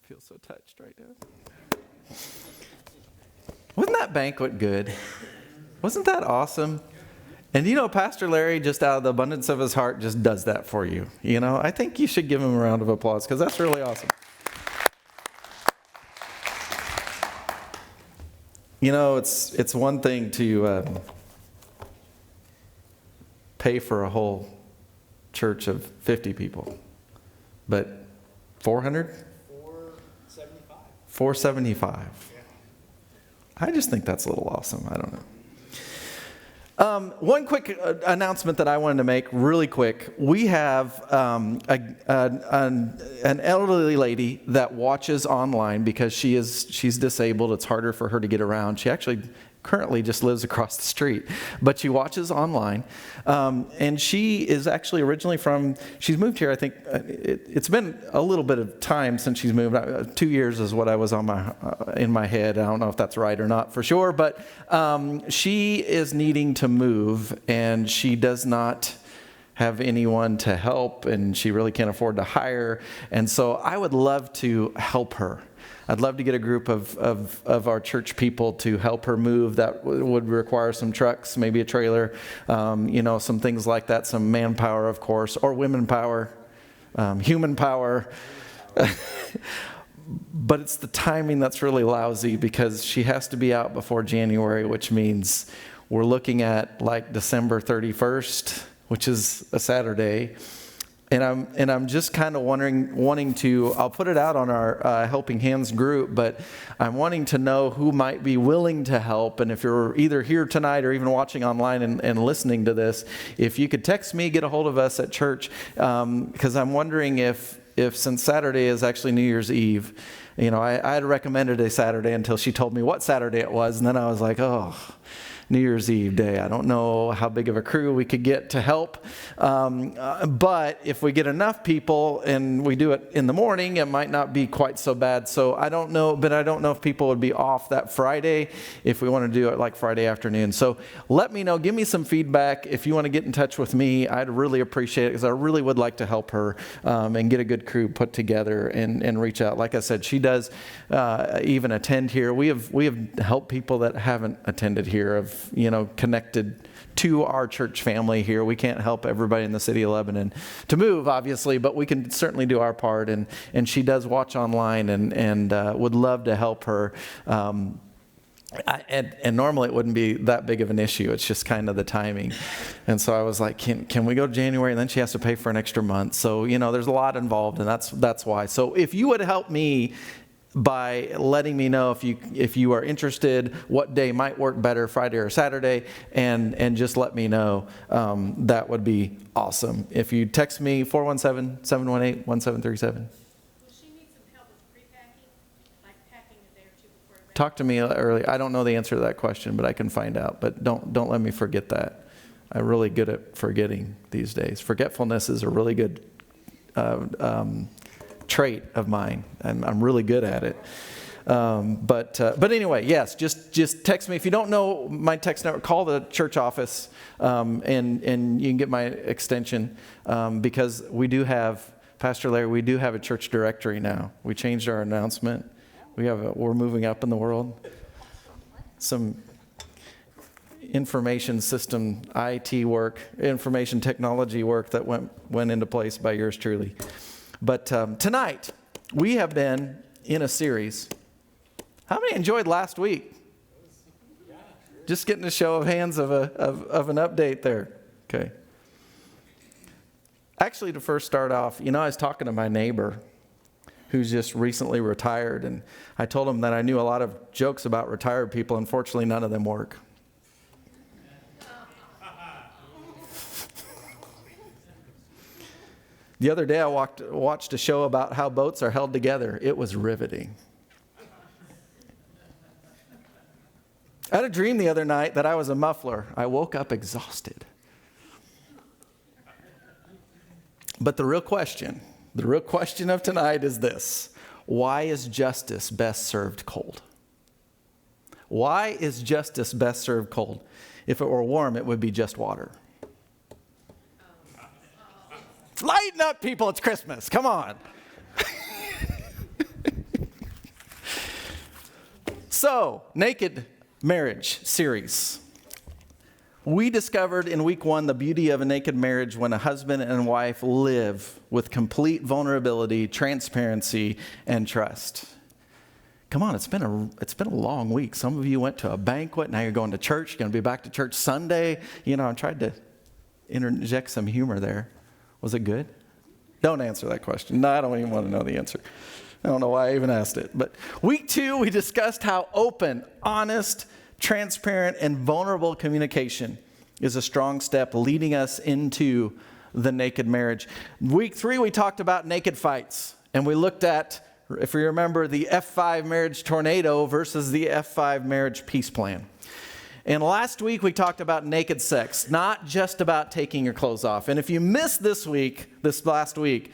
feel so touched right now. Wasn't that banquet good? Wasn't that awesome? And Pastor Larry, just out of the abundance of his heart, just does that for you. I think you should give him a round of applause because that's really awesome. It's one thing to pay for a whole church of 50 people, but 400? 475. 475. Yeah. I just think that's a little awesome. I don't know. One quick announcement that I wanted to make really quick. We have an elderly lady that watches online because she's disabled. It's harder for her to get around. She actually currently just lives across the street, but she watches online. And she is actually originally she's moved here, I think, it's been a little bit of time since she's moved. 2 years is what I was on in my head. I don't know if that's right or not for sure, but she is needing to move, and she does not have anyone to help, and she really can't afford to hire. And so I would love to help her. I'd love to get a group of our church people to help her move. That would require some trucks, maybe a trailer, some things like that, some manpower, of course, or women power, human power. But it's the timing that's really lousy because she has to be out before January, which means we're looking at like December 31st, which is a Saturday. And I'm just kind of wanting to, I'll put it out on our Helping Hands group, but I'm wanting to know who might be willing to help. And if you're either here tonight or even watching online and listening to this, if you could text me, get a hold of us at church, because I'm wondering if since Saturday is actually New Year's Eve, I had recommended a Saturday until she told me what Saturday it was. And then I was like, oh, New Year's Eve day. I don't know how big of a crew we could get to help. But if we get enough people and we do it in the morning, it might not be quite so bad. So I don't know, but I don't know if people would be off that Friday if we want to do it like Friday afternoon. So let me know. Give me some feedback. If you want to get in touch with me, I'd really appreciate it because I really would like to help her and get a good crew put together and reach out. Like I said, she does even attend here. We have helped people that haven't attended here, connected to our church family here. We can't help everybody in the city of Lebanon to move, obviously, but we can certainly do our part. And she does watch online and would love to help her. And normally it wouldn't be that big of an issue. It's just kind of the timing. And so I was like, can we go to January? And then she has to pay for an extra month. So, there's a lot involved, and that's why. So if you would help me by letting me know if you are interested, what day might work better, Friday or Saturday, and just let me know. That would be awesome. If you text me 417-718-1737. Will she need some help with pre-packing, like packing a day or two before event? Talk to me early. I don't know the answer to that question, but I can find out. But don't let me forget that. I'm really good at forgetting these days. Forgetfulness is a really good trait of mine. I'm really good at it. But anyway, yes, just text me. If you don't know my text number, call the church office, and you can get my extension, because Pastor Larry, we do have a church directory now. We changed our announcement. We're moving up in the world. Some information system, IT work, information technology work that went into place by yours truly. But tonight, we have been in a series. How many enjoyed last week? Just getting a show of hands of an update there. Okay. Actually, to first start off, I was talking to my neighbor who's just recently retired, and I told him that I knew a lot of jokes about retired people. Unfortunately, none of them work. The other day I watched a show about how boats are held together. It was riveting. I had a dream the other night that I was a muffler. I woke up exhausted. But the real question of tonight is this: why is justice best served cold? Why is justice best served cold? If it were warm, it would be just water. Lighten up, people. It's Christmas. Come on. So, Naked Marriage series. We discovered in week 1 the beauty of a naked marriage when a husband and wife live with complete vulnerability, transparency, and trust. Come on, it's been a long week. Some of you went to a banquet, now you're going to church, you're going to be back to church Sunday. I tried to interject some humor there. Was it good? Don't answer that question. No, I don't even want to know the answer. I don't know why I even asked it. But week 2, we discussed how open, honest, transparent, and vulnerable communication is a strong step leading us into the naked marriage. Week 3, we talked about naked fights. And we looked at, if you remember, the F5 marriage tornado versus the F5 marriage peace plan. And last week, we talked about naked sex, not just about taking your clothes off. And if you missed this last week,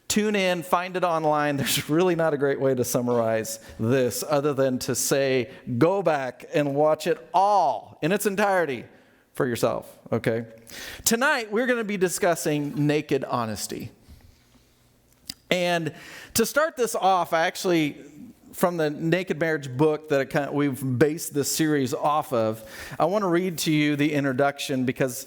tune in, find it online. There's really not a great way to summarize this other than to say, go back and watch it all in its entirety for yourself, okay? Tonight, we're going to be discussing naked honesty. And to start this off, from the Naked Marriage book that we've based this series off of, I want to read to you the introduction because,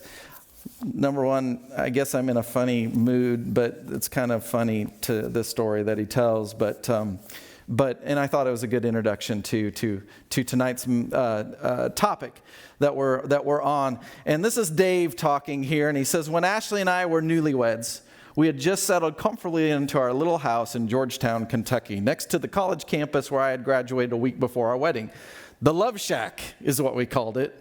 number one, I guess I'm in a funny mood, but it's kind of funny to this story that he tells. But and I thought it was a good introduction to tonight's topic that we're on. And this is Dave talking here, and he says, when Ashley and I were newlyweds, we had just settled comfortably into our little house in Georgetown, Kentucky, next to the college campus where I had graduated a week before our wedding. The Love Shack is what we called it.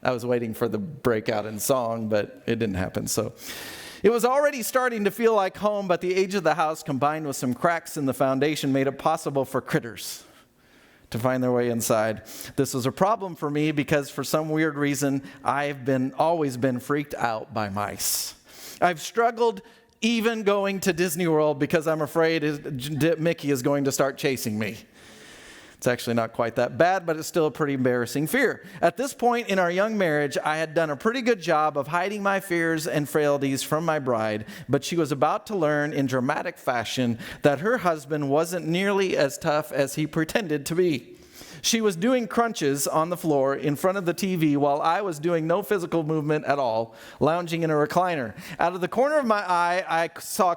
I was waiting for the breakout in song, but it didn't happen. So it was already starting to feel like home, but the age of the house combined with some cracks in the foundation made it possible for critters to find their way inside. This was a problem for me because for some weird reason, I've always been freaked out by mice. I've struggled even going to Disney World because I'm afraid Mickey is going to start chasing me. It's actually not quite that bad, but it's still a pretty embarrassing fear. At this point in our young marriage, I had done a pretty good job of hiding my fears and frailties from my bride, but she was about to learn in dramatic fashion that her husband wasn't nearly as tough as he pretended to be. She was doing crunches on the floor in front of the TV while I was doing no physical movement at all, lounging in a recliner. Out of the corner of my eye, I saw a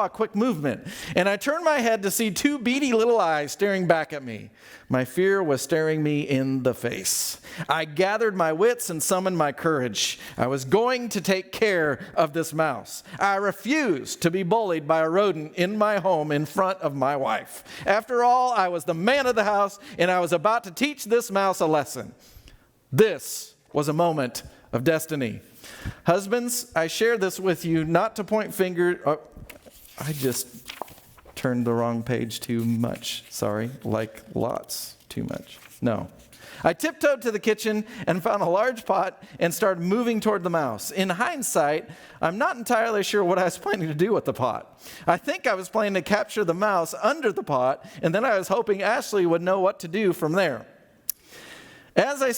quick movement, and I turned my head to see 2 beady little eyes staring back at me. My fear was staring me in the face. I gathered my wits and summoned my courage. I was going to take care of this mouse. I refused to be bullied by a rodent in my home in front of my wife. After all, I was the man of the house, and I was about to teach this mouse a lesson. This was a moment of destiny. Husbands, I share this with you not to point fingers. I just turned the wrong page too much. Sorry, like lots too much. No. I tiptoed to the kitchen and found a large pot and started moving toward the mouse. In hindsight, I'm not entirely sure what I was planning to do with the pot. I think I was planning to capture the mouse under the pot, and then I was hoping Ashley would know what to do from there. As I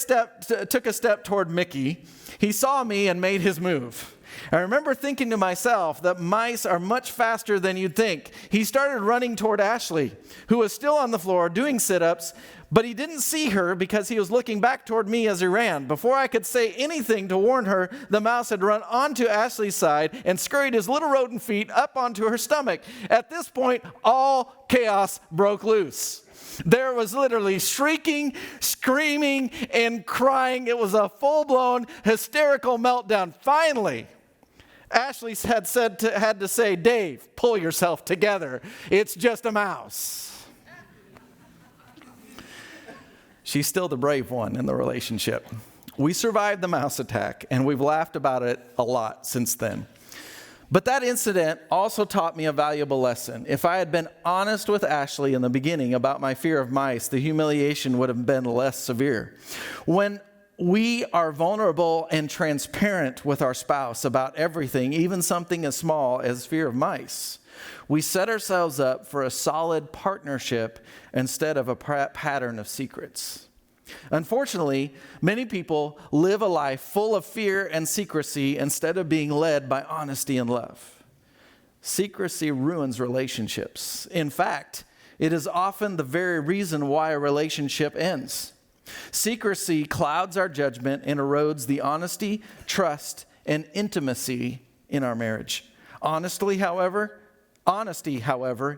took a step toward Mickey, he saw me and made his move. I remember thinking to myself that mice are much faster than you'd think. He started running toward Ashley, who was still on the floor doing sit-ups, but he didn't see her because he was looking back toward me as he ran. Before I could say anything to warn her, the mouse had run onto Ashley's side and scurried his little rodent feet up onto her stomach. At this point, all chaos broke loose. There was literally shrieking, screaming, and crying. It was a full-blown hysterical meltdown. Finally, Ashley had to say, "Dave, pull yourself together. It's just a mouse." She's still the brave one in the relationship. We survived the mouse attack, and we've laughed about it a lot since then. But that incident also taught me a valuable lesson. If I had been honest with Ashley in the beginning about my fear of mice, the humiliation would have been less severe. When we are vulnerable and transparent with our spouse about everything, even something as small as fear of mice, we set ourselves up for a solid partnership instead of a pattern of secrets. Unfortunately, many people live a life full of fear and secrecy instead of being led by honesty and love. Secrecy ruins relationships. In fact, It is often the very reason why a relationship ends. Secrecy clouds our judgment and erodes the honesty, trust, and intimacy in our marriage. Honesty, however,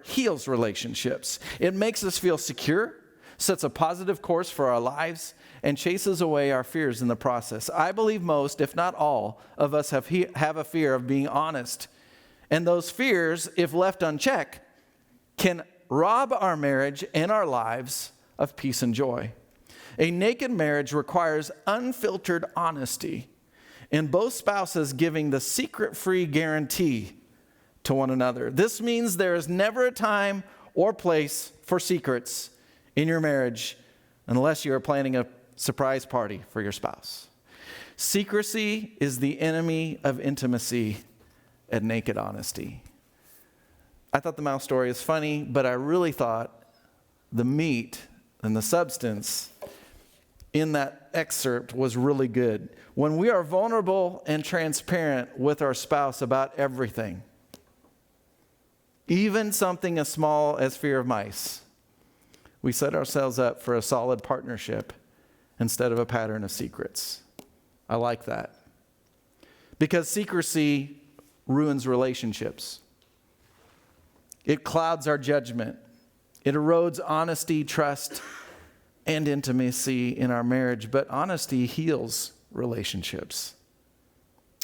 heals relationships. It makes us feel secure, sets a positive course for our lives, and chases away our fears in the process. I believe most, if not all, of us have a fear of being honest. And those fears, if left unchecked, can rob our marriage and our lives of peace and joy. A naked marriage requires unfiltered honesty, and both spouses giving the secret-free guarantee to one another. This means there is never a time or place for secrets in your marriage unless you are planning a surprise party for your spouse. Secrecy is the enemy of intimacy and naked honesty. I thought the mouse story is funny, but I really thought the meat and the substance in that excerpt was really good. When we are vulnerable and transparent with our spouse about everything, even something as small as fear of mice, we set ourselves up for a solid partnership instead of a pattern of secrets. I like that. Because secrecy ruins relationships. It clouds our judgment. It erodes honesty, trust, and intimacy in our marriage. But honesty heals relationships.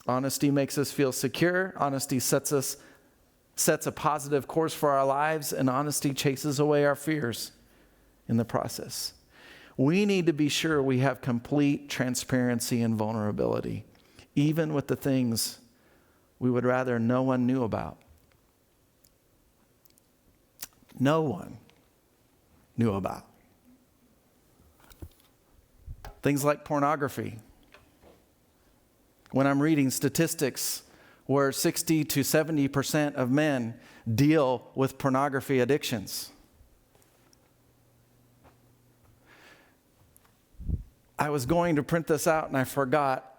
Honesty makes us feel secure. Honesty sets a positive course for our lives, and honesty chases away our fears in the process. We need to be sure we have complete transparency and vulnerability, even with the things we would rather no one knew about. No one knew about. Things like pornography. When I'm reading statistics where 60 to 70% of men deal with pornography addictions. I was going to print this out and I forgot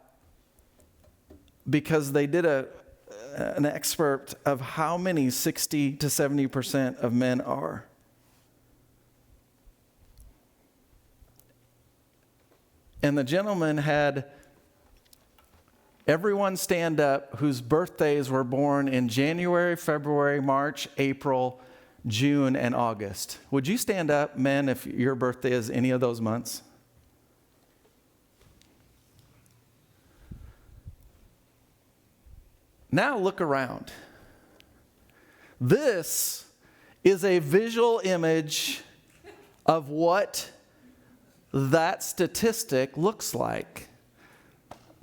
because they did an excerpt of how many 60 to 70% of men are. And the gentleman had everyone stand up whose birthdays were born in January, February, March, April, June, and August. Would you stand up, men, if your birthday is any of those months? Now look around. This is a visual image of what that statistic looks like.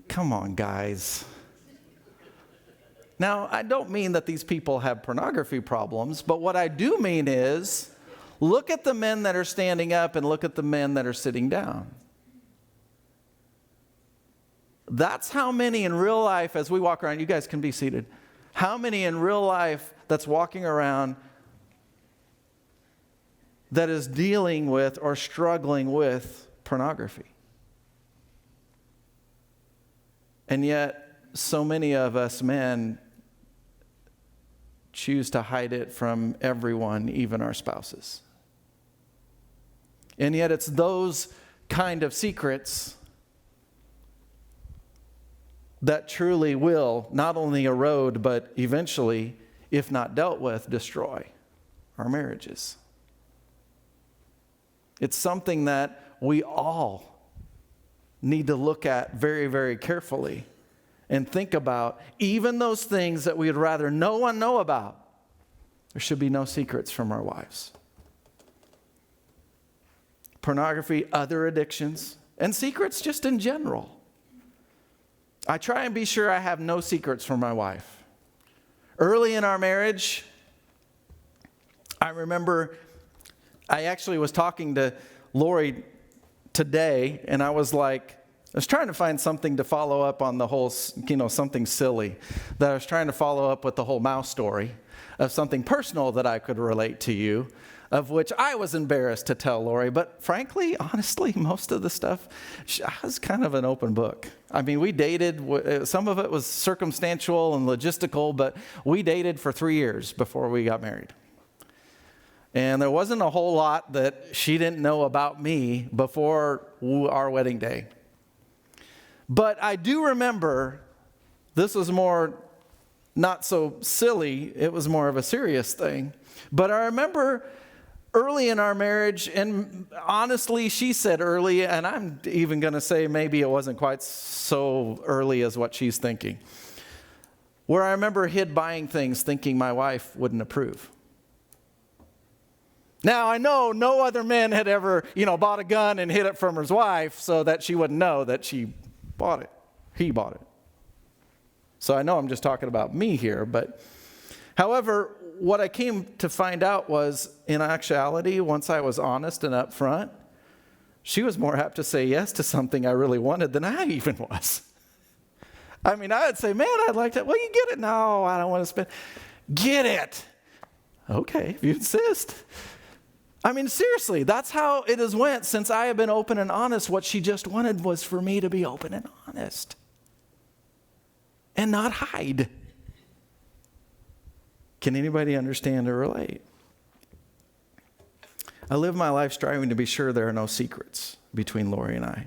Come on, guys. Now, I don't mean that these people have pornography problems, but what I do mean is look at the men that are standing up and look at the men that are sitting down. That's how many in real life, as we walk around, you guys can be seated, how many in real life that's walking around that is dealing with or struggling with pornography? And yet, so many of us men choose to hide it from everyone, even our spouses. And yet, it's those kind of secrets that truly will not only erode, but eventually, if not dealt with, destroy our marriages. It's something that we all need to look at very, very carefully and think about. Even those things that we'd rather no one know about, there should be no secrets from our wives. Pornography, other addictions, and secrets just in general. I try and be sure I have no secrets from my wife. Early in our marriage, I remember I actually was talking to Lori today, and I was trying to find something to follow up on the whole, something silly, that I was trying to follow up with the whole mouse story of something personal that I could relate to you, of which I was embarrassed to tell Lori. But frankly, honestly, most of the stuff, I was kind of an open book. I mean, we dated, some of it was circumstantial and logistical, but we dated for 3 years before we got married. And there wasn't a whole lot that she didn't know about me before our wedding day. But I do remember this was more not so silly, it was more of a serious thing. But I remember early in our marriage, and honestly, she said early, and I'm even going to say maybe it wasn't quite so early as what she's thinking, where I remember hid buying things thinking my wife wouldn't approve. Now, I know no other man had ever, bought a gun and hid it from his wife so that she wouldn't know that she bought it. He bought it. So I know I'm just talking about me here, but however, what I came to find out was, in actuality, once I was honest and upfront, she was more apt to say yes to something I really wanted than I even was. I mean, I would say, man, I'd like that. Well, you get it. No, I don't want to spend. Get it. Okay, if you insist. I mean, seriously, that's how it has went since I have been open and honest. What she just wanted was for me to be open and honest and not hide. Can anybody understand or relate? I live my life striving to be sure there are no secrets between Lori and I.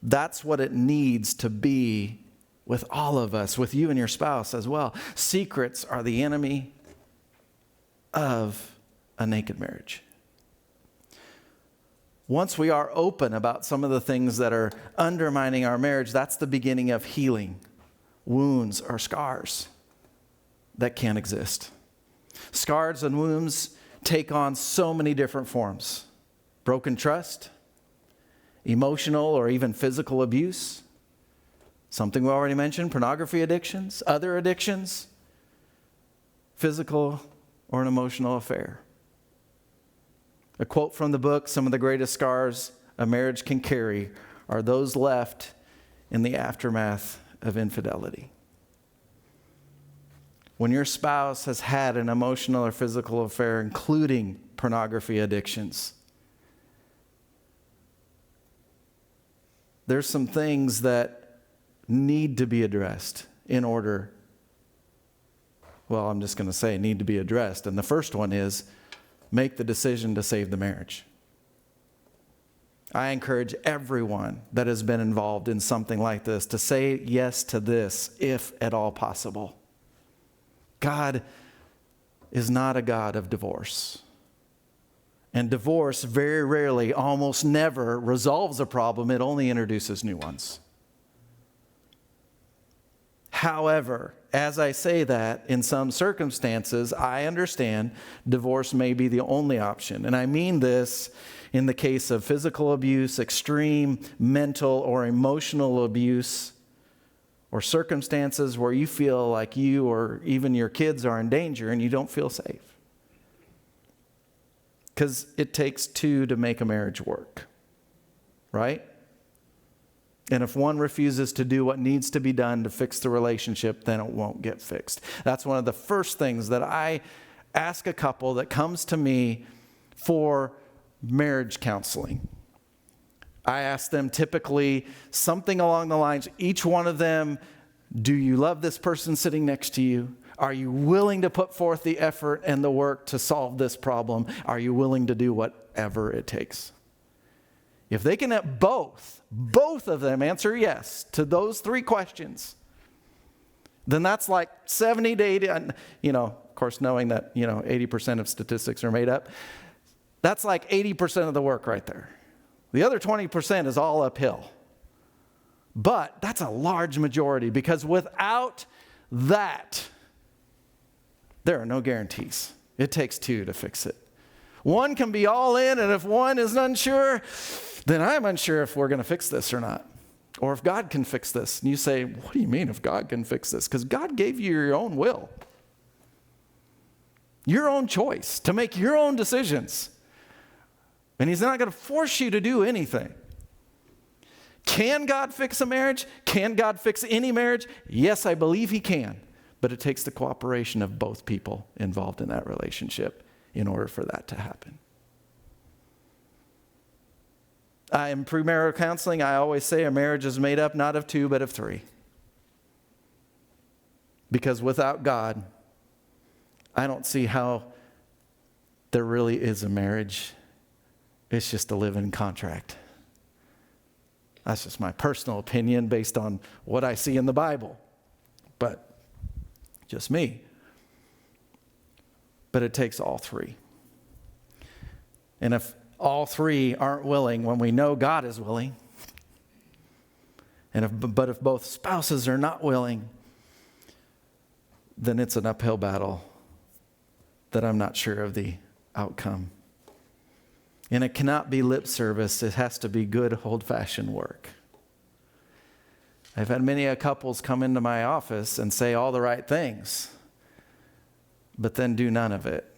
That's what it needs to be with all of us, with you and your spouse as well. Secrets are the enemy of a naked marriage. Once we are open about some of the things that are undermining our marriage, that's the beginning of healing wounds or scars that can't exist. Scars and wounds take on so many different forms. Broken trust, emotional or even physical abuse, something we already mentioned, pornography addictions, other addictions, physical or an emotional affair. A quote from the book, some of the greatest scars a marriage can carry are those left in the aftermath of infidelity. When your spouse has had an emotional or physical affair, including pornography addictions, there's some things that need to be addressed in order, well, I'm just going to say need to be addressed. And the first one is make the decision to save the marriage. I encourage everyone that has been involved in something like this to say yes to this, if at all possible. God is not a God of divorce. And divorce very rarely, almost never, resolves a problem. It only introduces new ones. However, as I say that, in some circumstances, I understand divorce may be the only option. And I mean this in the case of physical abuse, extreme mental or emotional abuse, or circumstances where you feel like you or even your kids are in danger and you don't feel safe. Because it takes two to make a marriage work, right? And if one refuses to do what needs to be done to fix the relationship, then it won't get fixed. That's one of the first things that I ask a couple that comes to me for marriage counseling. I ask them typically something along the lines, each one of them, do you love this person sitting next to you? Are you willing to put forth the effort and the work to solve this problem? Are you willing to do whatever it takes? If they can have both of them answer yes to those three questions, then that's like 70 to 80, of course, knowing that, 80% of statistics are made up. That's like 80% of the work right there. The other 20% is all uphill. But that's a large majority, because without that, there are no guarantees. It takes two to fix it. One can be all in, and if one is unsure, then I'm unsure if we're going to fix this or not. Or if God can fix this. And you say, what do you mean if God can fix this? Because God gave you your own will. Your own choice to make your own decisions. And He's not going to force you to do anything. Can God fix a marriage? Can God fix any marriage? Yes, I believe He can. But it takes the cooperation of both people involved in that relationship in order for that to happen. In premarital counseling, I always say a marriage is made up not of two, but of three. Because without God, I don't see how there really is a marriage. It's just a living contract. That's just my personal opinion based on what I see in the Bible. But just me. But it takes all three. And if all three aren't willing when we know God is willing, but if both spouses are not willing, then it's an uphill battle that I'm not sure of the outcome. And it cannot be lip service. It has to be good old-fashioned work. I've had many couples come into my office and say all the right things, but then do none of it.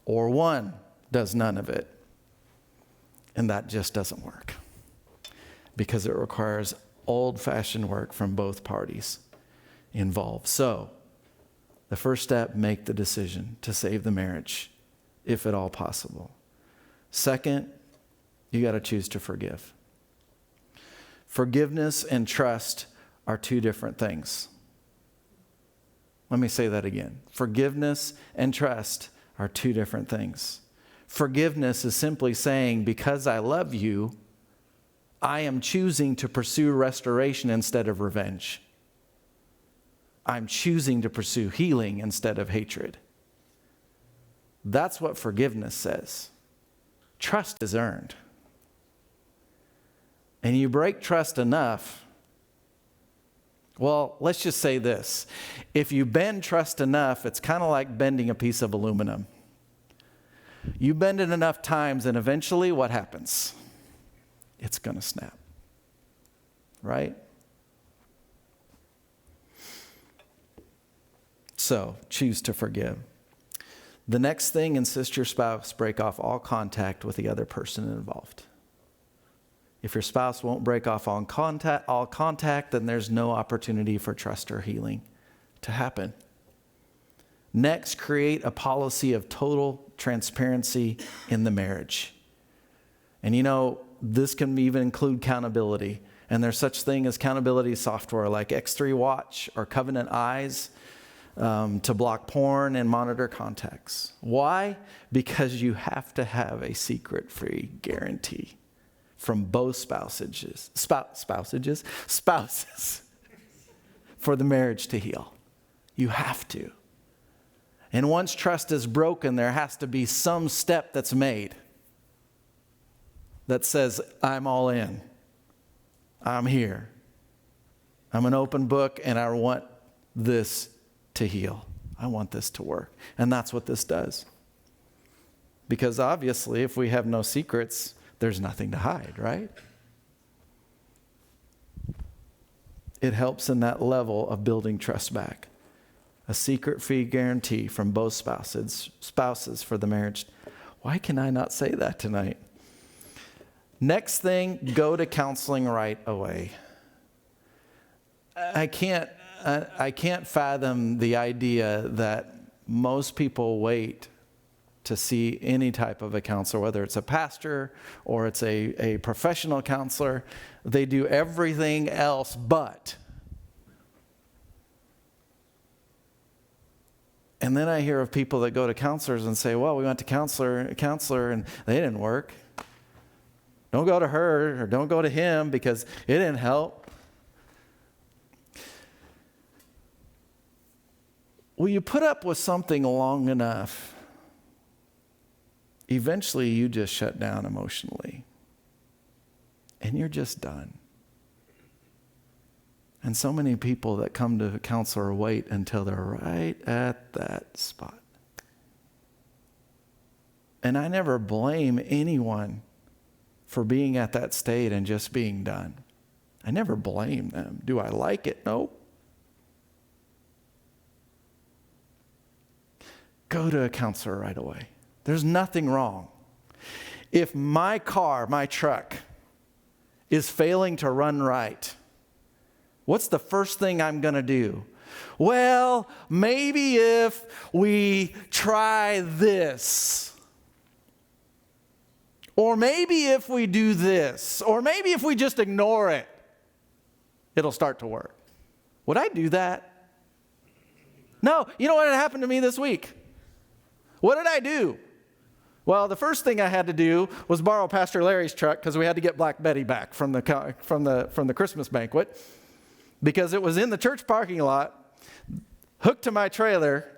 Or one does none of it. And that just doesn't work. Because it requires old-fashioned work from both parties involved. So, the first step, make the decision to save the marriage, if at all possible. Second, you got to choose to forgive. Forgiveness and trust are two different things. Let me say that again. Forgiveness and trust are two different things. Forgiveness is simply saying, because I love you, I am choosing to pursue restoration instead of revenge. I'm choosing to pursue healing instead of hatred. That's what forgiveness says. Trust is earned. And you break trust enough, well, let's just say this. If you bend trust enough, it's kind of like bending a piece of aluminum. You bend it enough times, and eventually what happens? It's going to snap. Right? So, choose to forgive. The next thing, insist your spouse break off all contact with the other person involved. If your spouse won't break off all contact, then there's no opportunity for trust or healing to happen. Next, create a policy of total transparency in the marriage. And this can even include accountability. And there's such thing as accountability software like X3 Watch or Covenant Eyes to block porn and monitor contacts. Why? Because you have to have a secret-free guarantee from both spouses for the marriage to heal. You have to. And once trust is broken, there has to be some step that's made that says, I'm all in. I'm here. I'm an open book, and I want this to heal. I want this to work. And that's what this does. Because obviously, if we have no secrets, there's nothing to hide, right? It helps in that level of building trust back. A secret-free guarantee from both spouses for the marriage. Why can I not say that tonight? Next thing, go to counseling right away. I can't fathom the idea that most people wait to see any type of a counselor, whether it's a pastor or it's a professional counselor. They do everything else but. And then I hear of people that go to counselors and say, well, we went to counselor and they didn't work. Don't go to her or don't go to him because it didn't help. Well, you put up with something long enough, eventually you just shut down emotionally. And you're just done. And so many people that come to a counselor wait until they're right at that spot. And I never blame anyone for being at that state and just being done. I never blame them. Do I like it? Nope. Go to a counselor right away. There's nothing wrong. If my car, my truck, is failing to run right, what's the first thing I'm going to do? Well, maybe if we try this. Or maybe if we do this. Or maybe if we just ignore it, it'll start to work. Would I do that? No. You know what happened to me this week? What did I do? Well, the first thing I had to do was borrow Pastor Larry's truck because we had to get Black Betty back from the Christmas banquet, because it was in the church parking lot, hooked to my trailer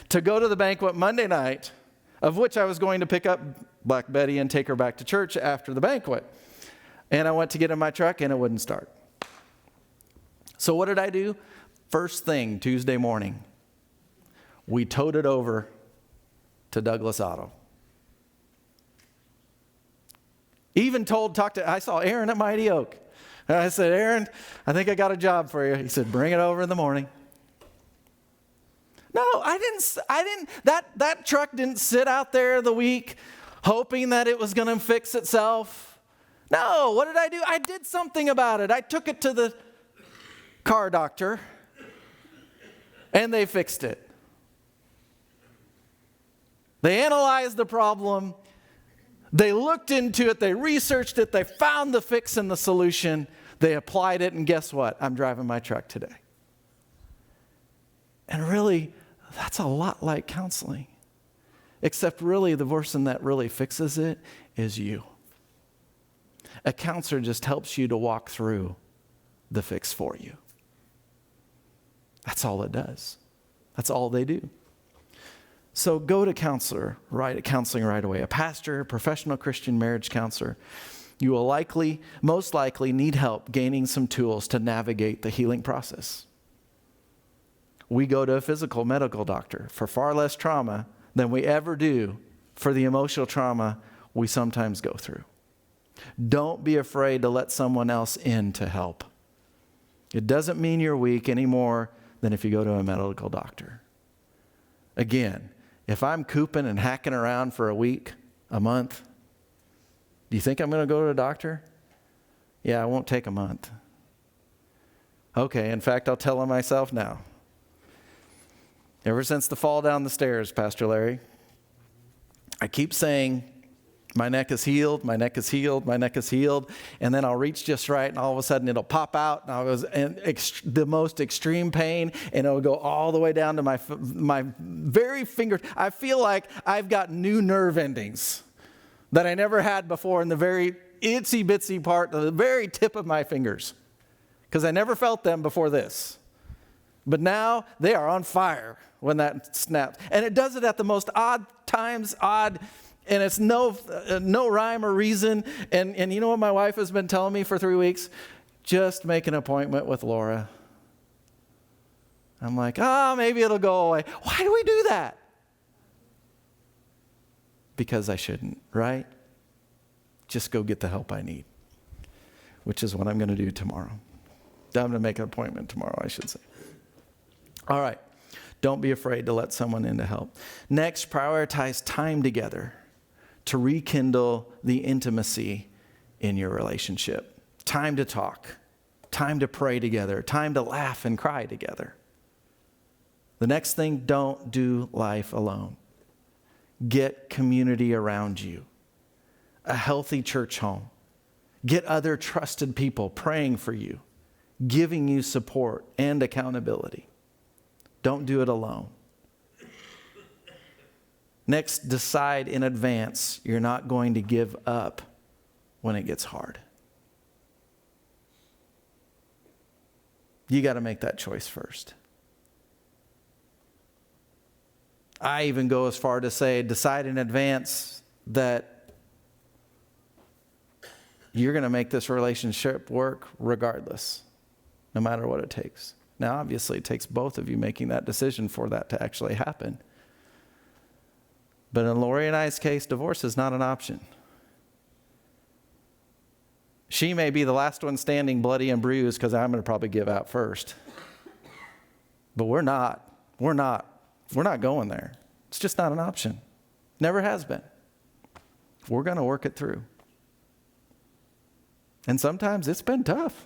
to go to the banquet Monday night, of which I was going to pick up Black Betty and take her back to church after the banquet. And I went to get in my truck and it wouldn't start. So what did I do? First thing, Tuesday morning, we towed it over to Douglas Auto. Even I saw Aaron at Mighty Oak. And I said, Aaron, I think I got a job for you. He said, bring it over in the morning. No, I didn't, that truck didn't sit out there the week hoping that it was going to fix itself. No, what did I do? I did something about it. I took it to the car doctor and they fixed it. They analyzed the problem. They looked into it. They researched it. They found the fix and the solution. They applied it. And guess what? I'm driving my truck today. And really, that's a lot like counseling. Except really, the person that really fixes it is you. A counselor just helps you to walk through the fix for you. That's all it does. That's all they do. So go to counseling right away. A pastor, a professional Christian marriage counselor. You will most likely need help gaining some tools to navigate the healing process. We go to a physical medical doctor for far less trauma than we ever do for the emotional trauma we sometimes go through. Don't be afraid to let someone else in to help. It doesn't mean you're weak any more than if you go to a medical doctor. Again, if I'm cooping and hacking around for a week, a month, do you think I'm going to go to a doctor? Yeah, it won't take a month. Okay, in fact, I'll tell myself now. Ever since the fall down the stairs, Pastor Larry, I keep saying, my neck is healed, my neck is healed, my neck is healed. And then I'll reach just right and all of a sudden it'll pop out and I was in the most extreme pain and it'll go all the way down to my very finger. I feel like I've got new nerve endings that I never had before in the very itsy bitsy part, the very tip of my fingers. Because I never felt them before this. But now they are on fire when that snaps. And it does it at the most odd times, and it's no rhyme or reason. And you know what my wife has been telling me for 3 weeks? Just make an appointment with Laura. I'm like, maybe it'll go away. Why do we do that? Because I shouldn't, right? Just go get the help I need, which is what I'm going to do tomorrow. I'm going to make an appointment tomorrow, I should say. All right. Don't be afraid to let someone in to help. Next, prioritize time together to rekindle the intimacy in your relationship. Time to talk, time to pray together, time to laugh and cry together. The next thing, don't do life alone. Get community around you, a healthy church home. Get other trusted people praying for you, giving you support and accountability. Don't do it alone. Next, decide in advance you're not going to give up when it gets hard. You got to make that choice first. I even go as far to say, decide in advance that you're going to make this relationship work regardless, no matter what it takes. Now, obviously, it takes both of you making that decision for that to actually happen. But in Lori and I's case, divorce is not an option. She may be the last one standing bloody and bruised because I'm going to probably give out first. But we're not going there. It's just not an option. Never has been. We're going to work it through. And sometimes it's been tough.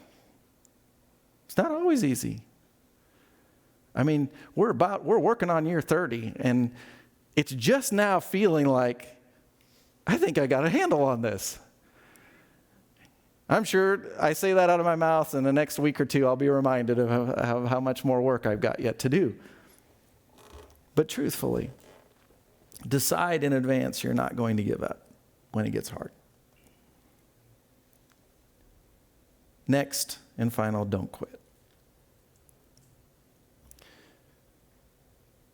It's not always easy. I mean, we're working on year 30, and it's just now feeling like, I think I got a handle on this. I'm sure I say that out of my mouth, and the next week or two I'll be reminded of how much more work I've got yet to do. But truthfully, Decide in advance you're not going to give up when it gets hard. Next and final, don't quit.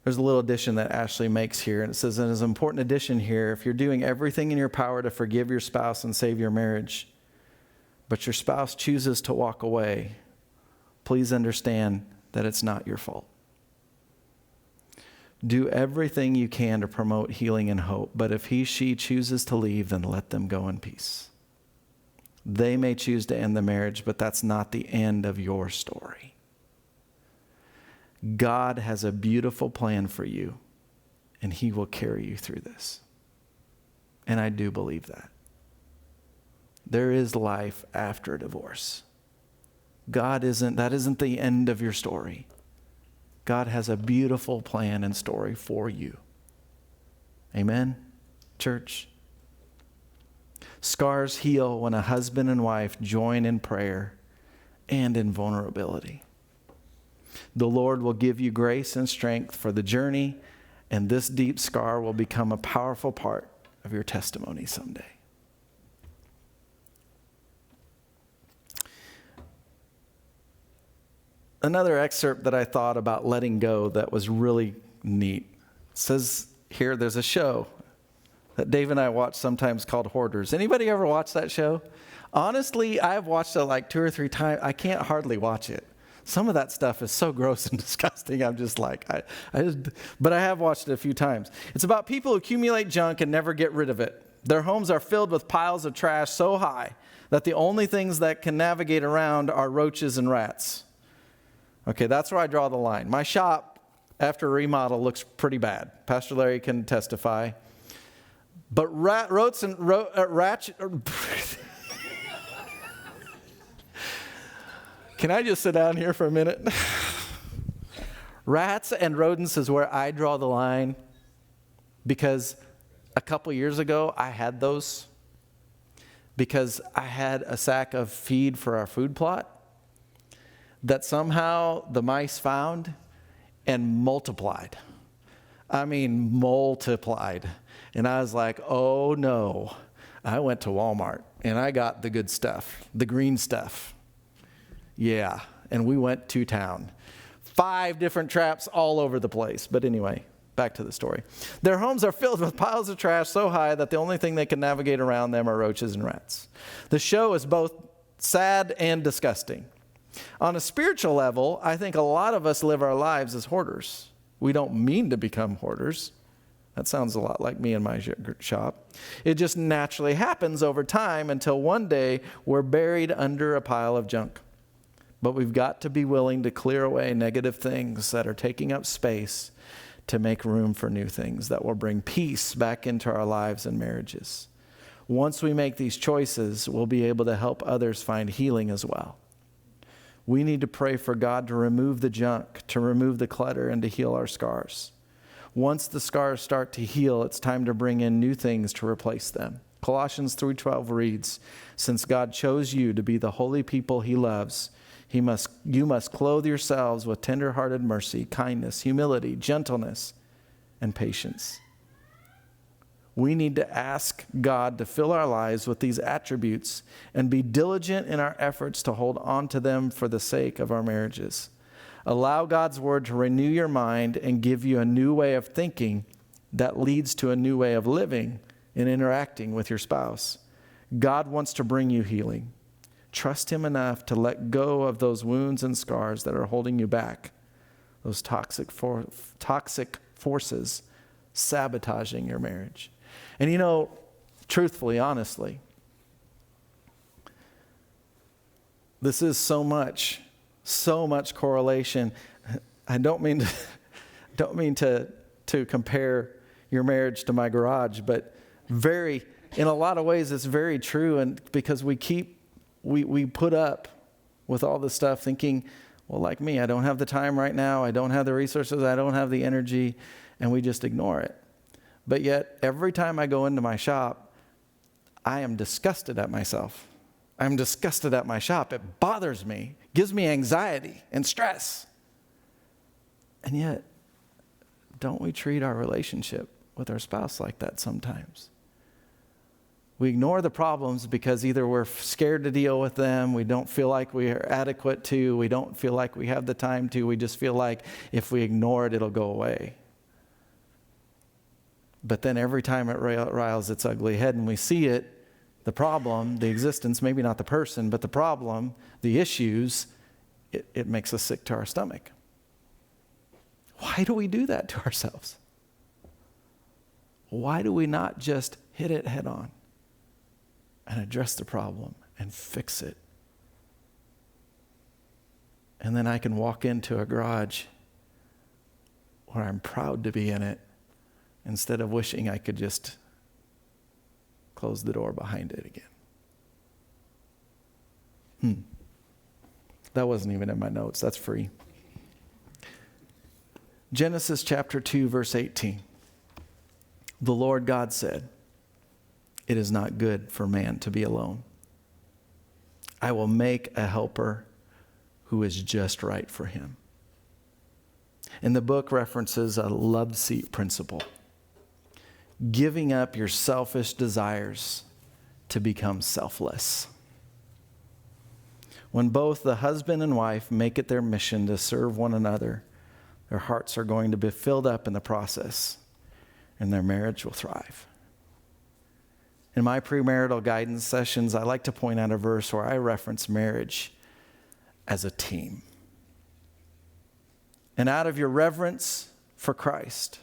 There's a little addition that Ashley makes here, and it says, and it's an important addition here, if you're doing everything in your power to forgive your spouse and save your marriage, but your spouse chooses to walk away, please understand that it's not your fault. Do everything you can to promote healing and hope, but if she chooses to leave, then let them go in peace. They may choose to end the marriage, but that's not the end of your story. God has a beautiful plan for you, and he will carry you through this. And I do believe that. There is life after divorce. That isn't the end of your story. God has a beautiful plan and story for you. Amen, church? Scars heal when a husband and wife join in prayer and in vulnerability. The Lord will give you grace and strength for the journey, and this deep scar will become a powerful part of your testimony someday. Another excerpt that I thought about letting go that was really neat. It says here there's a show that Dave and I watch sometimes called Hoarders. Anybody ever watch that show? Honestly, I've watched it like 2 or 3 times. I can't hardly watch it. Some of that stuff is so gross and disgusting. I'm just like, but I have watched it a few times. It's about people who accumulate junk and never get rid of it. Their homes are filled with piles of trash so high that the only things that can navigate around are roaches and rats. Okay, that's where I draw the line. My shop, after remodel, looks pretty bad. Pastor Larry can testify. But rats. Can I just sit down here for a minute? Rats and rodents is where I draw the line, because a couple years ago I had those, because I had a sack of feed for our food plot that somehow the mice found and multiplied. I mean, multiplied. And I was like, oh no. I went to Walmart and I got the good stuff, the green stuff. Yeah, and we went to town. 5 different traps all over the place. But anyway, back to the story. Their homes are filled with piles of trash so high that the only thing they can navigate around them are roaches and rats. The show is both sad and disgusting. On a spiritual level, I think a lot of us live our lives as hoarders. We don't mean to become hoarders. That sounds a lot like me in my shop. It just naturally happens over time until one day we're buried under a pile of junk. But we've got to be willing to clear away negative things that are taking up space to make room for new things that will bring peace back into our lives and marriages. Once we make these choices, we'll be able to help others find healing as well. We need to pray for God to remove the junk, to remove the clutter, and to heal our scars. Once the scars start to heal, it's time to bring in new things to replace them. Colossians 3:12 reads, "Since God chose you to be the holy people he loves, you must clothe yourselves with tender-hearted mercy, kindness, humility, gentleness, and patience." We need to ask God to fill our lives with these attributes and be diligent in our efforts to hold on to them for the sake of our marriages. Allow God's word to renew your mind and give you a new way of thinking that leads to a new way of living and interacting with your spouse. God wants to bring you healing. Trust him enough to let go of those wounds and scars that are holding you back, those toxic forces sabotaging your marriage. And you know, truthfully, honestly, this is so much correlation. I don't mean to compare your marriage to my garage, but in a lot of ways it's very true. And because we put up with all this stuff thinking, well, like me, I don't have the time right now. I don't have the resources. I don't have the energy. And we just ignore it. But yet, every time I go into my shop, I am disgusted at myself. I'm disgusted at my shop. It bothers me, gives me anxiety and stress. And yet, don't we treat our relationship with our spouse like that sometimes. We ignore the problems because either we're scared to deal with them, we don't feel like we are adequate to, we don't feel like we have the time to, we just feel like if we ignore it, it'll go away. But then every time it riles its ugly head and we see it, the problem, the existence, maybe not the person, but the problem, the issues, it makes us sick to our stomach. Why do we do that to ourselves? Why do we not just hit it head on and address the problem and fix it? And then I can walk into a garage where I'm proud to be in it instead of wishing I could just close the door behind it again. That wasn't even in my notes. That's free. Genesis chapter 2, verse 18. The Lord God said, "It is not good for man to be alone. I will make a helper who is just right for him." And the book references a love seat principle. Giving up your selfish desires to become selfless. When both the husband and wife make it their mission to serve one another, their hearts are going to be filled up in the process, and their marriage will thrive. In my premarital guidance sessions, I like to point out a verse where I reference marriage as a team. And out of your reverence for Christ,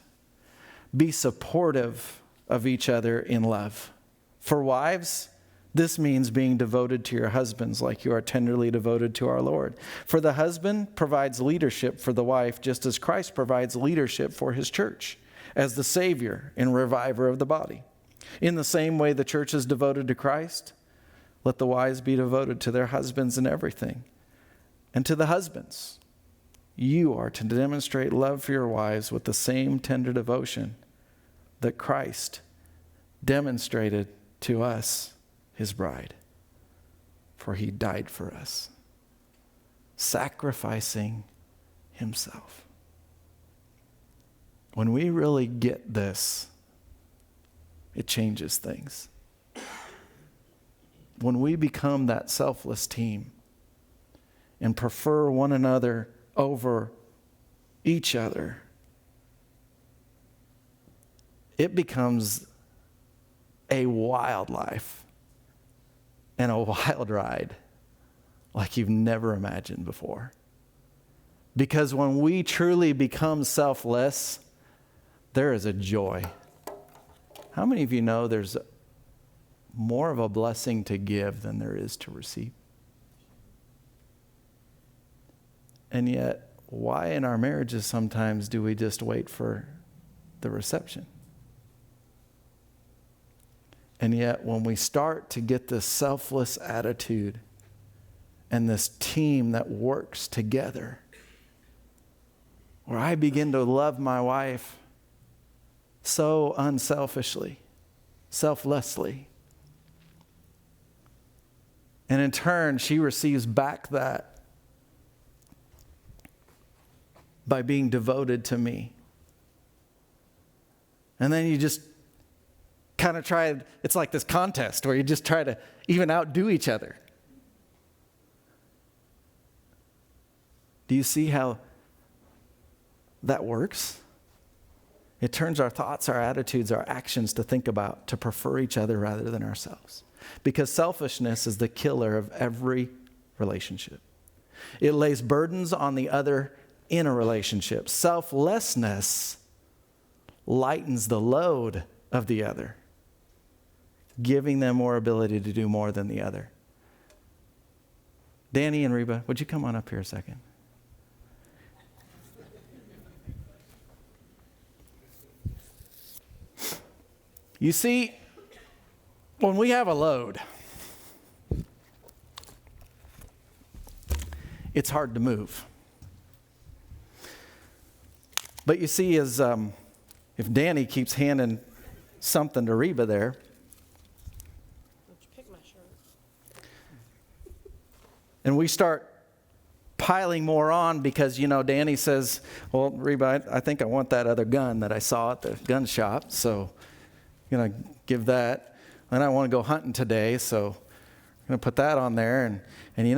be supportive of each other in love. For wives, this means being devoted to your husbands like you are tenderly devoted to our Lord. For the husband provides leadership for the wife, just as Christ provides leadership for his church as the Savior and reviver of the body. In the same way the church is devoted to Christ, let the wives be devoted to their husbands in everything. And to the husbands, you are to demonstrate love for your wives with the same tender devotion that Christ demonstrated to us, his bride. For he died for us, sacrificing himself. When we really get this, it changes things. When we become that selfless team and prefer one another over each other, it becomes a wild life and a wild ride like you've never imagined before. Because when we truly become selfless, there is a joy. How many of you know there's more of a blessing to give than there is to receive? And yet, why in our marriages sometimes do we just wait for the reception? And yet, when we start to get this selfless attitude and this team that works together, where I begin to love my wife so unselfishly, selflessly, and in turn, she receives back that by being devoted to me. And then you just kind of try, it's like this contest where you just try to even outdo each other. Do you see how that works? It turns our thoughts, our attitudes, our actions to think about, to prefer each other rather than ourselves. Because selfishness is the killer of every relationship. It lays burdens on the other in a relationship. Selflessness lightens the load of the other, giving them more ability to do more than the other. Danny and Reba, would you come on up here a second? You see, when we have a load, it's hard to move. But you see, as if Danny keeps handing something to Reba there, Don't you pick my shirt. and we start piling more on because, Danny says, well, Reba, I think I want that other gun that I saw at the gun shop, so I'm going to give that. And I want to go hunting today, so I'm going to put that on there. And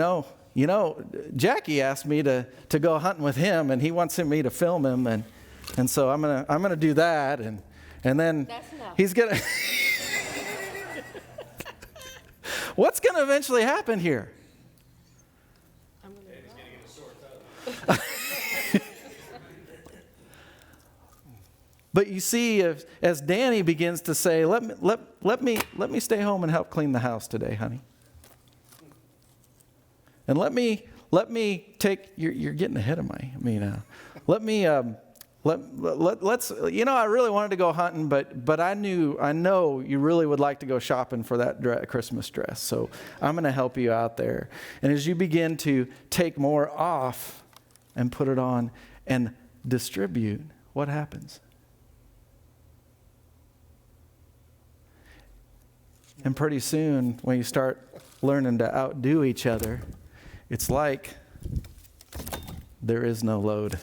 Jackie asked me to go hunting with him, and he wants me to film him, and so I'm gonna do that, and then he's gonna. What's gonna eventually happen here? But you see, as Danny begins to say, let me stay home and help clean the house today, honey. And let me take, you're getting ahead of me now. Let's, I really wanted to go hunting, but I know you really would like to go shopping for that Christmas dress. So I'm going to help you out there. And as you begin to take more off and put it on and distribute, what happens? And pretty soon, when you start learning to outdo each other, it's like there is no load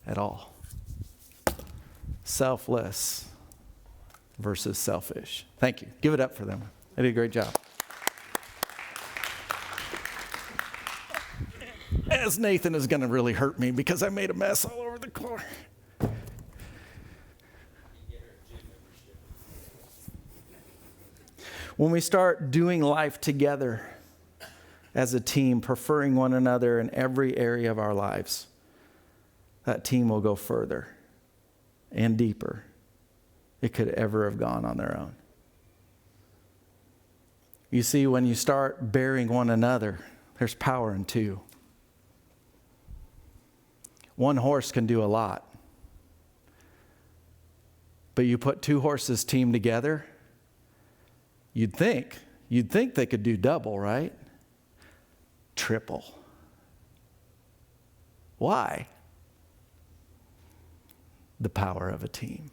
at all. Selfless versus selfish. Thank you. Give it up for them. They did a great job. As Nathan is going to really hurt me because I made a mess all over the floor. When we start doing life together as a team, preferring one another in every area of our lives, that team will go further and deeper it could ever have gone on their own. You see, when you start bearing one another, there's power in two. One horse can do a lot. But you put two horses team together, you'd think they could do double, right? Triple. Why? The power of a team.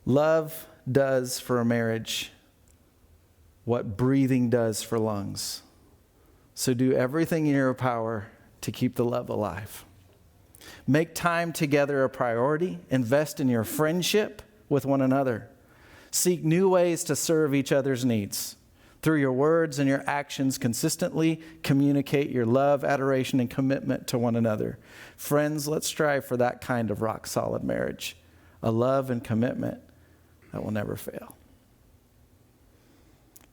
Love does for a marriage what breathing does for lungs. So do everything in your power to keep the love alive. Make time together a priority. Invest in your friendship with one another. Seek new ways to serve each other's needs. Through your words and your actions, consistently communicate your love, adoration, and commitment to one another. Friends, let's strive for that kind of rock-solid marriage. A love and commitment that will never fail.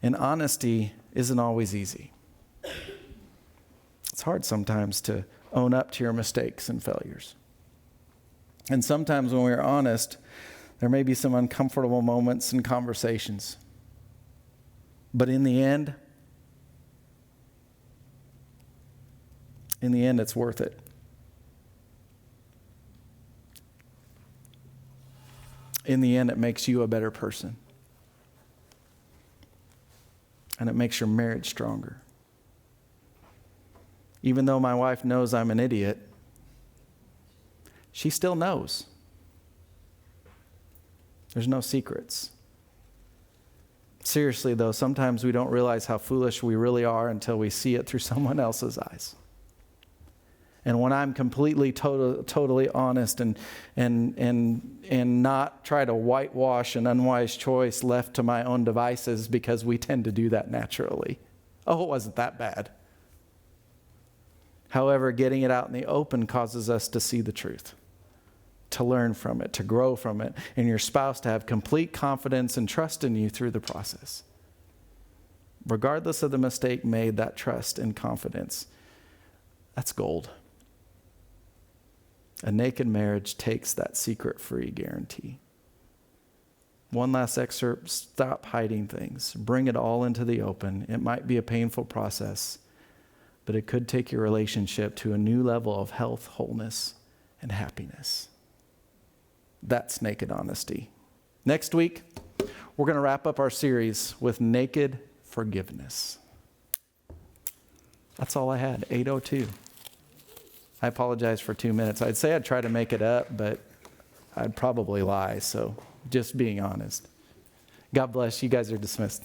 And honesty isn't always easy. It's hard sometimes to own up to your mistakes and failures. And sometimes when we're honest, there may be some uncomfortable moments and conversations. But in the end, it's worth it. In the end, it makes you a better person. And it makes your marriage stronger. Even though my wife knows I'm an idiot, she still knows. There's no secrets. Seriously, though, sometimes we don't realize how foolish we really are until we see it through someone else's eyes. And when I'm completely, totally honest and not try to whitewash an unwise choice left to my own devices, because we tend to do that naturally. Oh, it wasn't that bad. However, getting it out in the open causes us to see the truth, to learn from it, to grow from it, and your spouse to have complete confidence and trust in you through the process. Regardless of the mistake made, that trust and confidence, that's gold. A naked marriage takes that secret-free guarantee. One last excerpt: stop hiding things. Bring it all into the open. It might be a painful process, but it could take your relationship to a new level of health, wholeness, and happiness. That's naked honesty. Next week, we're going to wrap up our series with naked forgiveness. That's all I had, 8:02. I apologize for 2 minutes. I'd say I'd try to make it up, but I'd probably lie, so just being honest. God bless. You guys are dismissed.